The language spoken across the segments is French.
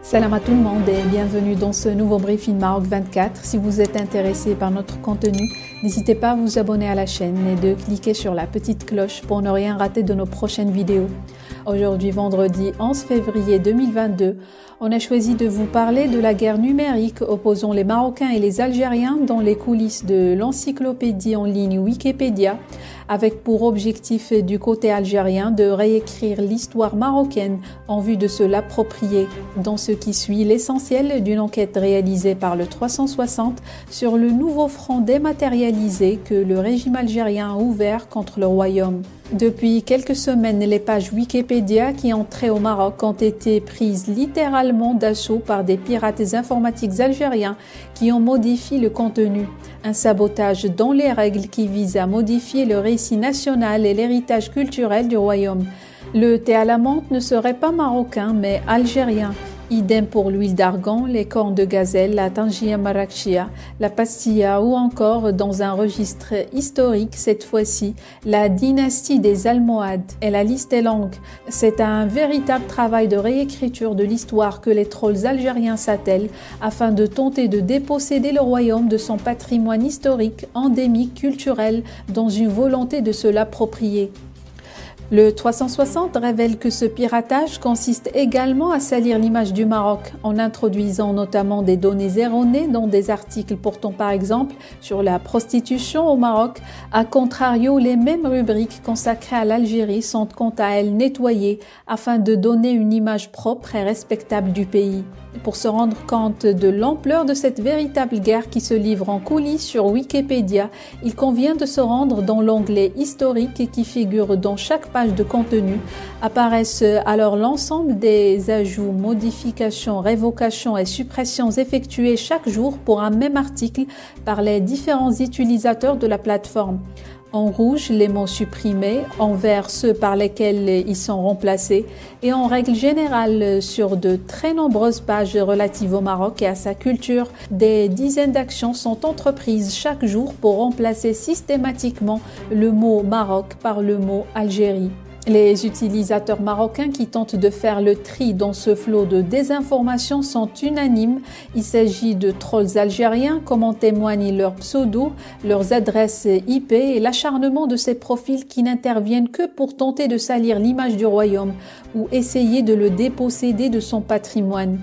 Salam à tout le monde et bienvenue dans ce nouveau briefing Maroc 24. Si vous êtes intéressé par notre contenu, n'hésitez pas à vous abonner à la chaîne et de cliquer sur la petite cloche pour ne rien rater de nos prochaines vidéos. Aujourd'hui, vendredi 11 février 2022, on a choisi de vous parler de la guerre numérique opposant les Marocains et les Algériens dans les coulisses de l'encyclopédie en ligne Wikipédia, avec pour objectif du côté algérien de réécrire l'histoire marocaine en vue de se l'approprier. Dans ce qui suit, l'essentiel d'une enquête réalisée par le 360 sur le nouveau front dématérialisé que le régime algérien a ouvert contre le royaume. Depuis quelques semaines, les pages Wikipédia qui entraient au Maroc ont été prises littéralement d'assaut par des pirates informatiques algériens qui ont modifié le contenu. Un sabotage dans les règles qui vise à modifier le récit national et l'héritage culturel du royaume. Le thé à la menthe ne serait pas marocain mais algérien. Idem pour l'huile d'argan, les cornes de gazelle, la tangia marrakchia, la pastilla ou encore, dans un registre historique cette fois-ci, la dynastie des Almohades. Et la liste est longue. C'est un véritable travail de réécriture de l'histoire que les trolls algériens s'attellent afin de tenter de déposséder le royaume de son patrimoine historique, endémique, culturel, dans une volonté de se l'approprier. Le 360 révèle que ce piratage consiste également à salir l'image du Maroc en introduisant notamment des données erronées dans des articles portant par exemple sur la prostitution au Maroc. A contrario, les mêmes rubriques consacrées à l'Algérie sont quant à elles nettoyées afin de donner une image propre et respectable du pays. Pour se rendre compte de l'ampleur de cette véritable guerre qui se livre en coulisses sur Wikipédia, il convient de se rendre dans l'onglet historique qui figure dans chaque page de contenu. Apparaissent alors l'ensemble des ajouts, modifications, révocations et suppressions effectuées chaque jour pour un même article par les différents utilisateurs de la plateforme. En rouge, les mots supprimés, en vert, ceux par lesquels ils sont remplacés, et en règle générale, sur de très nombreuses pages relatives au Maroc et à sa culture, des dizaines d'actions sont entreprises chaque jour pour remplacer systématiquement le mot Maroc par le mot Algérie. Les utilisateurs marocains qui tentent de faire le tri dans ce flot de désinformation sont unanimes. Il s'agit de trolls algériens, comme en témoignent leurs pseudos, leurs adresses IP et l'acharnement de ces profils qui n'interviennent que pour tenter de salir l'image du royaume ou essayer de le déposséder de son patrimoine.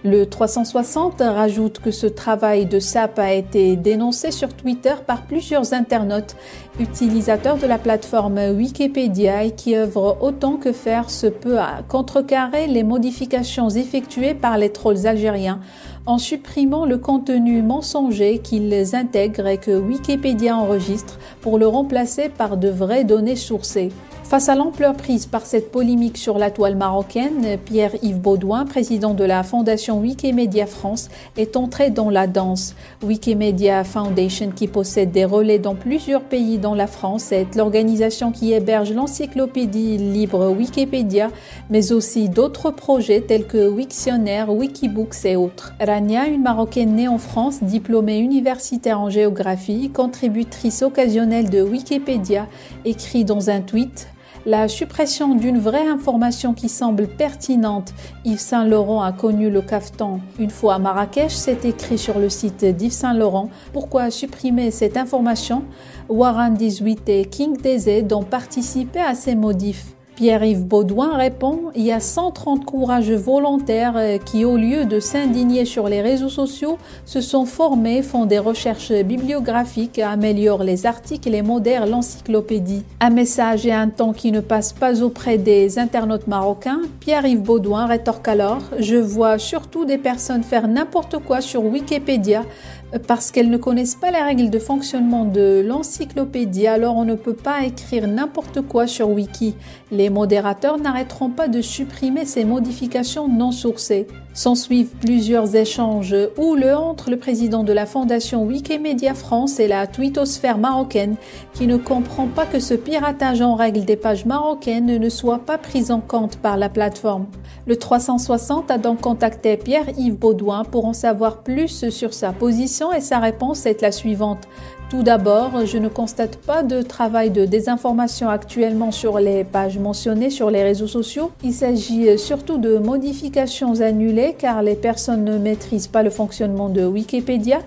Le 360 rajoute que ce travail de sape a été dénoncé sur Twitter par plusieurs internautes, utilisateurs de la plateforme Wikipédia et qui œuvrent autant que faire se peut à contrecarrer les modifications effectuées par les trolls algériens en supprimant le contenu mensonger qu'ils intègrent et que Wikipédia enregistre pour le remplacer par de vraies données sourcées. Face à l'ampleur prise par cette polémique sur la toile marocaine, Pierre-Yves Baudouin, président de la fondation Wikimedia France, est entré dans la danse. Wikimedia Foundation, qui possède des relais dans plusieurs pays dans la France, est l'organisation qui héberge l'encyclopédie libre Wikipédia, mais aussi d'autres projets tels que Wiktionnaire, Wikibooks et autres. Rania, une Marocaine née en France, diplômée universitaire en géographie, contributrice occasionnelle de Wikipédia, écrit dans un tweet: la suppression d'une vraie information qui semble pertinente. Yves Saint Laurent a connu le caftan une fois à Marrakech, c'est écrit sur le site d'Yves Saint Laurent. Pourquoi supprimer cette information? Warren 18 et King DZ ont participé à ces modifs. Pierre-Yves Baudouin répond: il y a 130 courageux volontaires qui, au lieu de s'indigner sur les réseaux sociaux, se sont formés, font des recherches bibliographiques, améliorent les articles et modèrent l'encyclopédie. Un message et un ton qui ne passent pas auprès des internautes marocains. Pierre-Yves Baudouin rétorque alors: je vois surtout des personnes faire n'importe quoi sur Wikipédia parce qu'elles ne connaissent pas les règles de fonctionnement de l'encyclopédie, alors on ne peut pas écrire n'importe quoi sur Wiki. Les modérateurs n'arrêteront pas de supprimer ces modifications non sourcées. S'ensuivent plusieurs échanges houleux entre le président de la fondation Wikimedia France et la twittosphère marocaine qui ne comprend pas que ce piratage en règle des pages marocaines ne soit pas pris en compte par la plateforme. Le 360 a donc contacté Pierre-Yves Baudouin pour en savoir plus sur sa position et sa réponse est la suivante. Tout d'abord, je ne constate pas de travail de désinformation actuellement sur les pages mentionnées sur les réseaux sociaux. Il s'agit surtout de modifications annulées car les personnes ne maîtrisent pas le fonctionnement de Wikipédia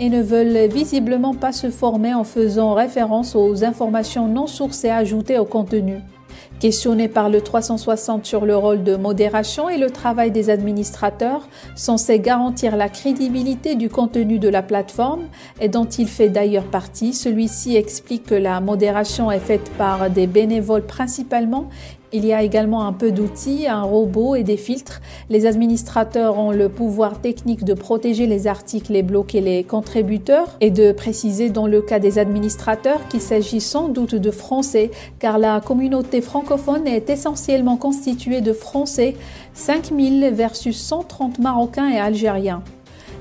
et ne veulent visiblement pas se former en faisant référence aux informations non sourcées ajoutées au contenu. Questionné par le 360 sur le rôle de modération et le travail des administrateurs, censés garantir la crédibilité du contenu de la plateforme et dont il fait d'ailleurs partie, celui-ci explique que la modération est faite par des bénévoles principalement. Il y a également un peu d'outils, un robot et des filtres. Les administrateurs ont le pouvoir technique de protéger les articles et bloquer les contributeurs et de préciser dans le cas des administrateurs qu'il s'agit sans doute de Français car la communauté francophone est essentiellement constituée de Français, 5000 versus 130 Marocains et Algériens.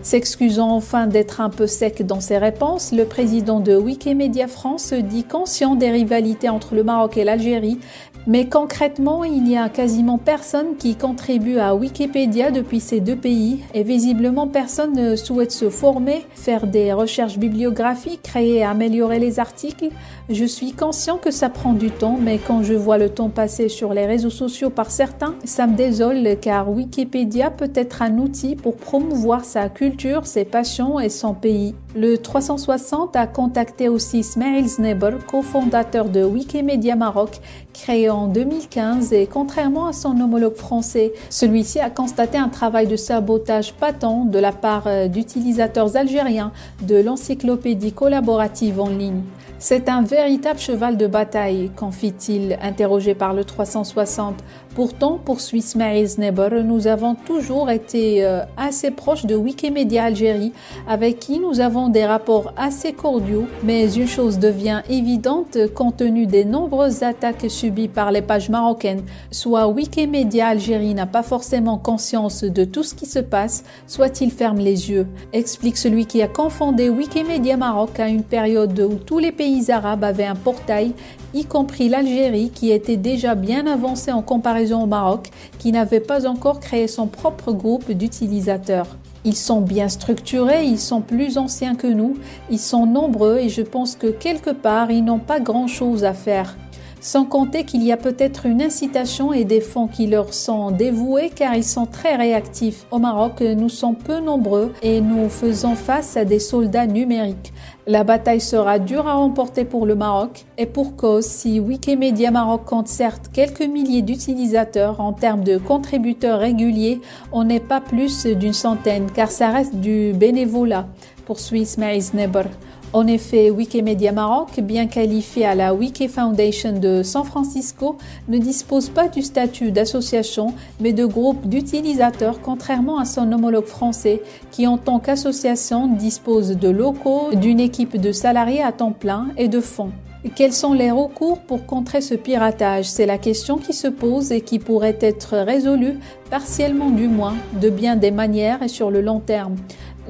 S'excusant enfin d'être un peu sec dans ses réponses, le président de Wikimedia France se dit conscient des rivalités entre le Maroc et l'Algérie, mais concrètement, il n'y a quasiment personne qui contribue à Wikipédia depuis ces deux pays et visiblement personne ne souhaite se former, faire des recherches bibliographiques, créer et améliorer les articles. Je suis conscient que ça prend du temps, mais quand je vois le temps passer sur les réseaux sociaux par certains, ça me désole car Wikipédia peut être un outil pour promouvoir sa culture, ses passions et son pays. Le 360 a contacté aussi Ismail Znebr, cofondateur de Wikimedia Maroc, créé en 2015 et contrairement à son homologue français, celui-ci a constaté un travail de sabotage patent de la part d'utilisateurs algériens de l'encyclopédie collaborative en ligne. C'est un véritable cheval de bataille, confie-t-il, interrogé par le 360. Pourtant, poursuit Ismail Znebr, nous avons toujours été assez proches de Wikimedia Algérie, avec qui nous avons des rapports assez cordiaux, mais une chose devient évidente compte tenu des nombreuses attaques subies par les pages marocaines. Soit Wikimedia Algérie n'a pas forcément conscience de tout ce qui se passe, soit il ferme les yeux, explique celui qui a confondé Wikimedia Maroc à une période où tous les pays arabes avaient un portail, y compris l'Algérie qui était déjà bien avancée en comparaison au Maroc, qui n'avait pas encore créé son propre groupe d'utilisateurs. Ils sont bien structurés, ils sont plus anciens que nous, ils sont nombreux et je pense que quelque part, ils n'ont pas grand-chose à faire. Sans compter qu'il y a peut-être une incitation et des fonds qui leur sont dévoués car ils sont très réactifs. Au Maroc, nous sommes peu nombreux et nous faisons face à des soldats numériques. La bataille sera dure à remporter pour le Maroc et pour cause, si Wikimedia Maroc compte certes quelques milliers d'utilisateurs en termes de contributeurs réguliers, on n'est pas plus d'une centaine car ça reste du bénévolat, poursuit Ismail Znebr. En effet, Wikimedia Maroc, bien qualifié à la Wiki Foundation de San Francisco, ne dispose pas du statut d'association, mais de groupe d'utilisateurs, contrairement à son homologue français, qui en tant qu'association dispose de locaux, d'une équipe de salariés à temps plein et de fonds. Quels sont les recours pour contrer ce piratage? C'est la question qui se pose et qui pourrait être résolue, partiellement du moins, de bien des manières et sur le long terme.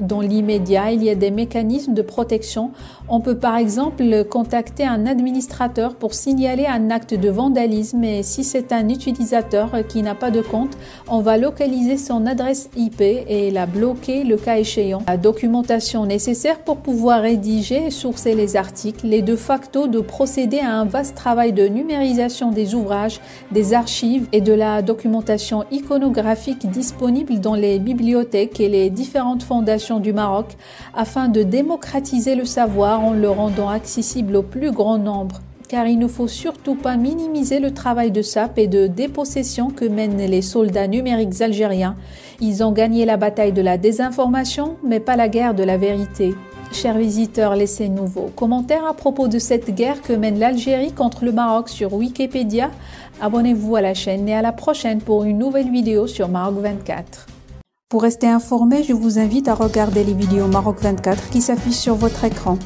Dans l'immédiat, il y a des mécanismes de protection. On peut par exemple contacter un administrateur pour signaler un acte de vandalisme et si c'est un utilisateur qui n'a pas de compte, on va localiser son adresse IP et la bloquer le cas échéant. La documentation nécessaire pour pouvoir rédiger et sourcer les articles et de facto de procéder à un vaste travail de numérisation des ouvrages, des archives et de la documentation iconographique disponible dans les bibliothèques et les différentes fondations du Maroc afin de démocratiser le savoir en le rendant accessible au plus grand nombre. Car il ne faut surtout pas minimiser le travail de sape et de dépossession que mènent les soldats numériques algériens. Ils ont gagné la bataille de la désinformation, mais pas la guerre de la vérité. Chers visiteurs, laissez-nous vos commentaires à propos de cette guerre que mène l'Algérie contre le Maroc sur Wikipédia. Abonnez-vous à la chaîne et à la prochaine pour une nouvelle vidéo sur Maroc 24. Pour rester informé, je vous invite à regarder les vidéos Maroc 24 qui s'affichent sur votre écran.